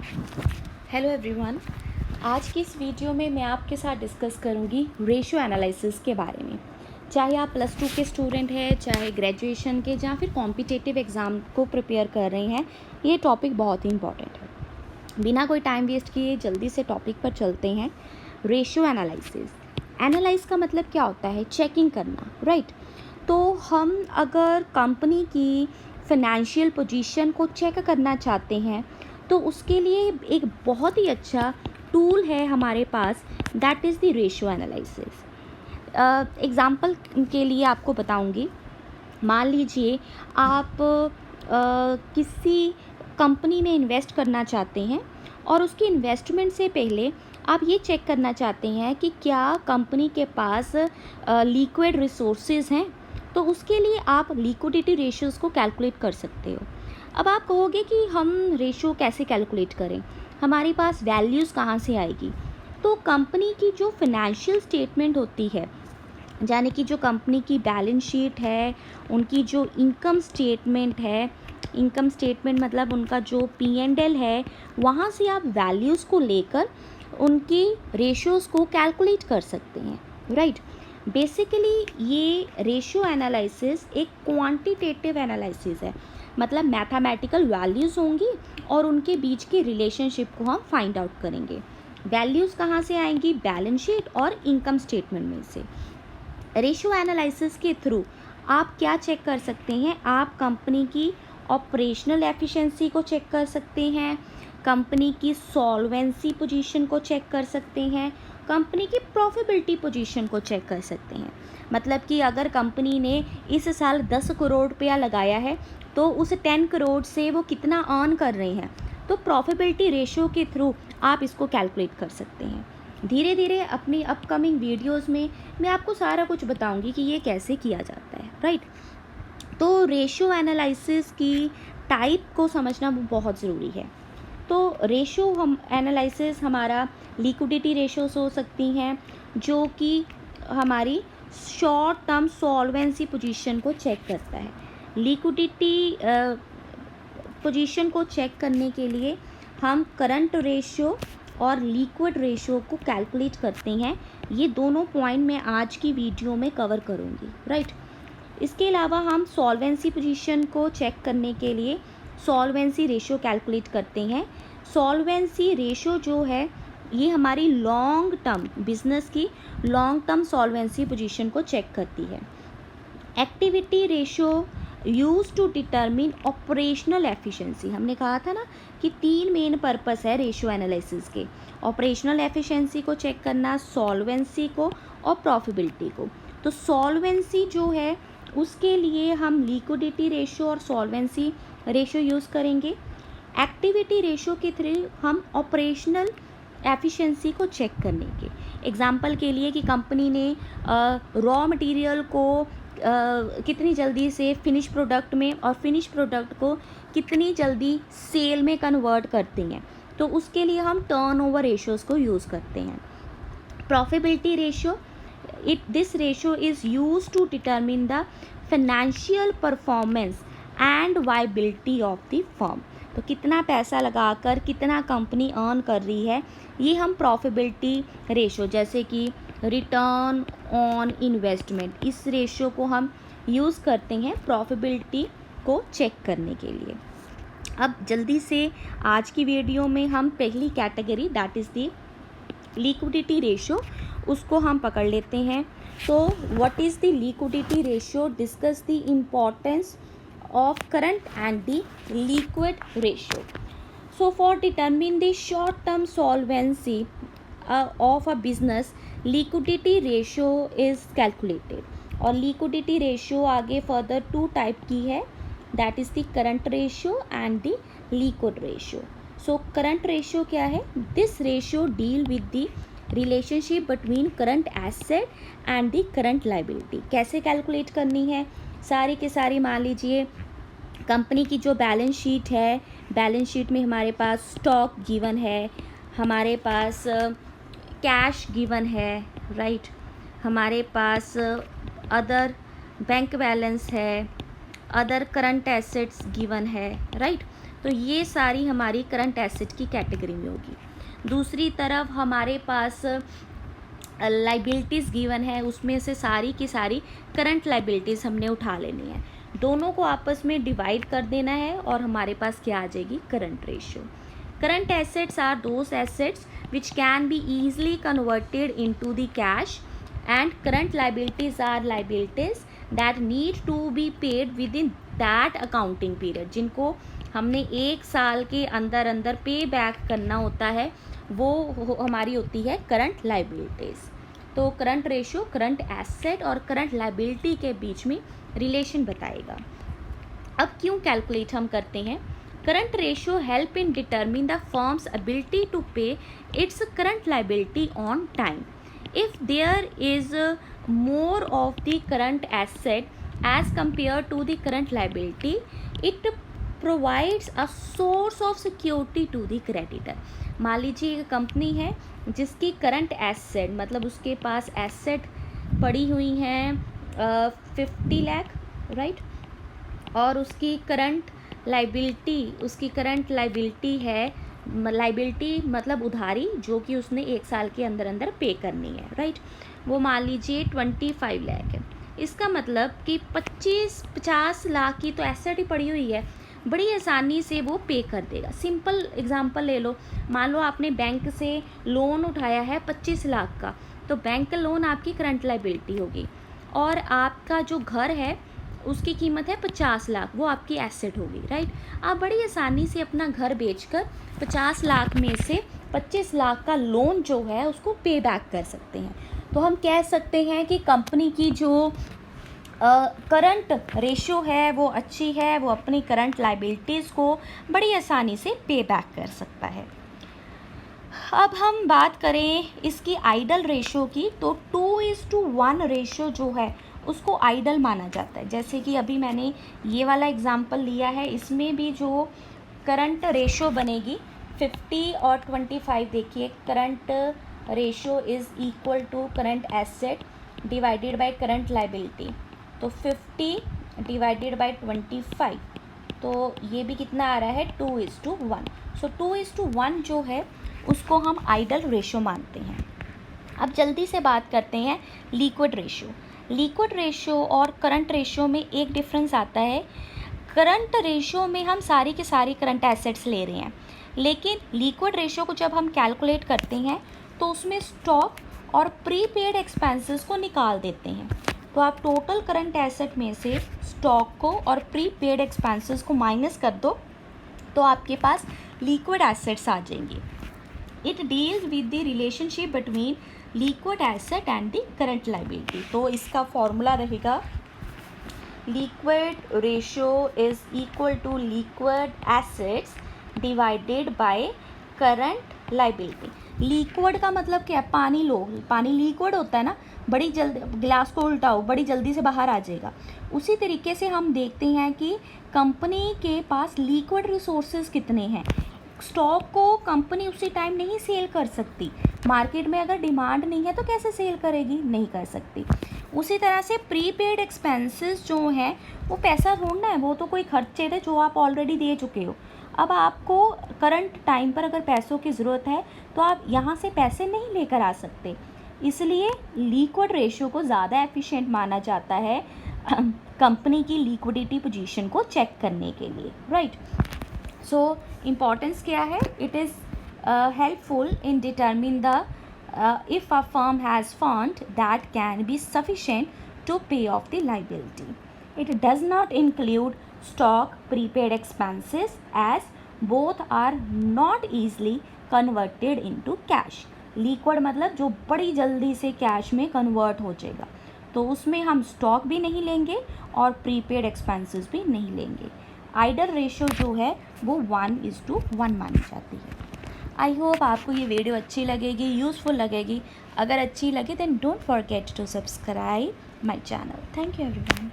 Hello everyone. आज की इस वीडियो में मैं आपके साथ डिस्कस करूंगी रेशियो एनालिसिस के बारे में। चाहे आप +2 के स्टूडेंट हैं, चाहे ग्रेजुएशन के, या फिर कॉम्पिटिटिव एग्ज़ाम को प्रिपेयर कर रहे हैं, ये टॉपिक बहुत ही इंपॉर्टेंट है। बिना कोई टाइम वेस्ट किए जल्दी से टॉपिक पर चलते हैं। रेशियो एनालिसिस, एनालाइज का मतलब क्या होता है? चेकिंग करना, राइट। तो हम अगर कंपनी की फाइनेंशियल पोजीशन को चेक करना चाहते हैं तो उसके लिए एक बहुत ही अच्छा टूल है हमारे पास, that is the ratio analysis. Example के लिए आपको बताऊंगी। मान लीजिए आप किसी कंपनी में इन्वेस्ट करना चाहते हैं और उसकी इन्वेस्टमेंट से पहले आप ये चेक करना चाहते हैं कि क्या कंपनी के पास लिक्विड रिसोर्सेज हैं। तो उसके लिए आप लिक्विडिटी रेशियोज़ को कैलकुलेट कर सकते हो। अब आप कहोगे कि हम रेशियो कैसे कैलकुलेट करें, हमारे पास वैल्यूज़ कहाँ से आएगी? तो कंपनी की जो फाइनेंशियल स्टेटमेंट होती है, यानी कि जो कंपनी की बैलेंस शीट है, उनकी जो इनकम स्टेटमेंट है, इनकम स्टेटमेंट मतलब उनका जो P&L है, वहाँ से आप वैल्यूज़ को लेकर उनकी रेशियोज़ को कैलकुलेट कर सकते हैं, राइट। बेसिकली ये रेशियो एनालिसिस एक क्वांटिटेटिव एनालिसिस है, मतलब मैथमेटिकल वैल्यूज़ होंगी और उनके बीच के रिलेशनशिप को हम फाइंड आउट करेंगे। वैल्यूज़ कहाँ से आएंगी? बैलेंस शीट और इनकम स्टेटमेंट में से। रेशियो एनालिसिस के थ्रू आप क्या चेक कर सकते हैं? आप कंपनी की ऑपरेशनल एफिशिएंसी को चेक कर सकते हैं, कंपनी की सॉल्वेंसी पोजीशन को चेक कर सकते हैं, कंपनी की प्रॉफिटेबिलिटी पोजीशन को चेक कर सकते हैं। मतलब कि अगर कंपनी ने इस साल 10 करोड़ रुपया लगाया है तो उस 10 करोड़ से वो कितना अर्न कर रहे हैं, तो प्रॉफिटेबिलिटी रेशियो के थ्रू आप इसको कैलकुलेट कर सकते हैं। धीरे धीरे अपनी अपकमिंग वीडियोस में मैं आपको सारा कुछ बताऊंगी कि ये कैसे किया जाता है, राइट। तो रेशियो एनालिसिस की टाइप को समझना बहुत ज़रूरी है। तो रेशियो हम एनालिसिस हमारा लिक्विडिटी रेशियोस हो सकती हैं, जो कि हमारी शॉर्ट टर्म सॉल्वेंसी पोजीशन को चेक करता है। लिक्विडिटी पोजीशन को चेक करने के लिए हम करंट रेशियो और लिक्विड रेशियो को कैलकुलेट करते हैं। ये दोनों पॉइंट मैं आज की वीडियो में कवर करूँगी, राइट। इसके अलावा हम सॉल्वेंसी पोजीशन को चेक करने के लिए सॉल्वेंसी रेशियो कैलकुलेट करते हैं। सॉल्वेंसी रेशियो जो है ये हमारी लॉन्ग टर्म बिजनेस की लॉन्ग टर्म सॉल्वेंसी पोजीशन को चेक करती है। Activity ratio use to determine operational efficiency. हमने कहा था ना कि 3 मेन पर्पस है रेशियो एनालिसिस के: ऑपरेशनल एफिशिएंसी को चेक करना, सॉल्वेंसी को और प्रॉफिटेबिलिटी को। तो सॉल्वेंसी जो है उसके लिए हम लिक्विडिटी रेशियो और सॉल्वेंसी रेशियो यूज़ करेंगे। एक्टिविटी रेशियो के थ्रू हम ऑपरेशनल एफिशिएंसी को चेक करने के एग्जाम्पल के लिए कि कंपनी ने रॉ मटेरियल को कितनी जल्दी से फिनिश प्रोडक्ट में और फिनिश प्रोडक्ट को कितनी जल्दी सेल में कन्वर्ट करते हैं, तो उसके लिए हम टर्नओवर रेशियोज़ को यूज़ करते हैं। Profitability ratio, this ratio is used to determine the financial performance and viability of the firm। तो कितना पैसा लगाकर कितना कंपनी अर्न कर रही है, ये हम प्रॉफिटेबिलिटी रेशियो, जैसे कि रिटर्न ऑन इन्वेस्टमेंट, इस रेशियो को हम यूज़ करते हैं प्रॉफिटेबिलिटी को चेक करने के लिए। अब जल्दी से आज की वीडियो में हम पहली category, that is the liquidity ratio, उसको हम पकड़ लेते हैं। तो what is the liquidity ratio? Discuss the importance of current and the liquid ratio. So for determine the short term solvency of a business, liquidity ratio is calculated। और liquidity ratio आगे further 2 type की है, that is the current ratio and the liquid ratio। So current ratio क्या है? This ratio deal with the relationship between current asset and the current liability। कैसे calculate करनी है? सारी के सारी मान लीजिए कंपनी की जो बैलेंस शीट है, बैलेंस शीट में हमारे पास स्टॉक गिवन है, हमारे पास कैश गिवन है, राइट, हमारे पास अदर बैंक बैलेंस है, अदर करंट एसेट्स गिवन है, राइट। तो ये सारी हमारी करंट एसेट की कैटेगरी में होगी। दूसरी तरफ हमारे पास लाइबिलिटीज़ गिवन है, उसमें से सारी की सारी करंट लाइबिलिटीज़ हमने उठा लेनी है, दोनों को आपस में डिवाइड कर देना है और हमारे पास क्या आ जाएगी, current ratio. Current assets are those assets which can be easily converted into the cash and current liabilities are liabilities that need to be paid within that accounting period, जिनको हमने एक साल के अंदर अंदर पे बैक करना होता है, वो हमारी होती है करंट लाइबिलिटीज़। तो करंट रेशियो करंट एसेट और करंट लाइबिलिटी के बीच में रिलेशन बताएगा। अब क्यों कैलकुलेट हम करते हैं, current ratio help in determine the firm's ability to pay its current liability on time. If there is more of the current asset as compare to the current liability, it provides a source of security to the creditor. मान लीजिए एक company है जिसकी current asset, मतलब उसके पास asset पड़ी हुई हैं 50 लाख, राइट, और उसकी करंट लाइबिलिटी है, लाइबिलिटी मतलब उधारी जो कि उसने एक साल के अंदर अंदर पे करनी है, राइट, वो मान लीजिए 25 लाख है। इसका मतलब कि 50 लाख की तो एसेट ही पड़ी हुई है, बड़ी आसानी से वो पे कर देगा। सिंपल एग्जांपल ले लो, मान लो आपने बैंक से लोन उठाया है 25 लाख का, तो बैंक लोन आपकी करंट लाइबिलिटी होगी, और आपका जो घर है उसकी कीमत है 50 लाख, वो आपकी एसेट होगी, राइट। आप बड़ी आसानी से अपना घर बेचकर 50 लाख में से 25 लाख का लोन जो है उसको पे बैक कर सकते हैं। तो हम कह सकते हैं कि कंपनी की जो करंट रेशियो है वो अच्छी है, वो अपनी करंट लाइबिलिटीज़ को बड़ी आसानी से पे बैक कर सकता है। अब हम बात करें इसकी आइडल रेशियो की, तो 2:1 रेशियो जो है उसको आइडल माना जाता है। जैसे कि अभी मैंने ये वाला एग्जांपल लिया है, इसमें भी जो करंट रेशियो बनेगी 50 और 25, देखिए current ratio is equal to current asset divided by current liability, तो 50 डिवाइडेड बाय 25, तो ये भी कितना आ रहा है 2:1। सो 2:1 जो है उसको हम आइडल रेशियो मानते हैं। अब जल्दी से बात करते हैं लिक्विड रेशियो। लिक्विड रेशियो और करंट रेशियो में एक डिफरेंस आता है। करंट रेशियो में हम सारी की सारी करंट एसेट्स ले रहे हैं, लेकिन लिक्विड रेशियो को जब हम कैलकुलेट करते हैं तो उसमें स्टॉक और प्रीपेड एक्सपेंसेस को निकाल देते हैं। तो आप टोटल करंट एसेट में से स्टॉक को और प्रीपेड एक्सपेंसेस को माइनस कर दो, तो आपके पास लिक्विड एसेट्स आ जाएंगी। It deals with the relationship between liquid asset and the current liability. तो इसका फॉर्मूला रहेगा liquid ratio is equal to liquid assets divided by current liability. Liquid का मतलब क्या है, पानी लो, पानी लिक्विड होता है ना, बड़ी जल्दी गिलास को उल्टाओ बड़ी जल्दी से बाहर आ जाएगा। उसी तरीके से हम देखते हैं कि कंपनी के पास लिक्विड रिसोर्सेज कितने हैं। स्टॉक को कंपनी उसी टाइम नहीं सेल कर सकती, मार्केट में अगर डिमांड नहीं है तो कैसे सेल करेगी, नहीं कर सकती। उसी तरह से प्रीपेड एक्सपेंसेस जो हैं वो पैसा ढूंढना है, वो तो कोई खर्चे थे जो आप ऑलरेडी दे चुके हो। अब आपको करंट टाइम पर अगर पैसों की ज़रूरत है तो आप यहाँ से पैसे नहीं लेकर आ सकते, इसलिए लिक्विड रेशियो को ज़्यादा एफिशिएंट माना जाता है कंपनी की लिक्विडिटी पोजीशन को चेक करने के लिए, राइट। सो इम्पॉर्टेंस क्या है, it is helpful in determine the if a firm has fund that can be sufficient to pay off the liability. It does not include stock prepaid expenses as both are not easily converted into cash. Liquid मतलब जो बड़ी जल्दी से cash में convert हो जाएगा, तो उसमें हम स्टॉक भी नहीं लेंगे और प्रीपेड एक्सपेंसेस भी नहीं लेंगे। आइडल रेशियो जो है वो 1:1 मानी जाती है। आई होप आपको ये वीडियो अच्छी लगेगी, यूज़फुल लगेगी। अगर अच्छी लगे then don't forget to subscribe my channel. Thank you everyone.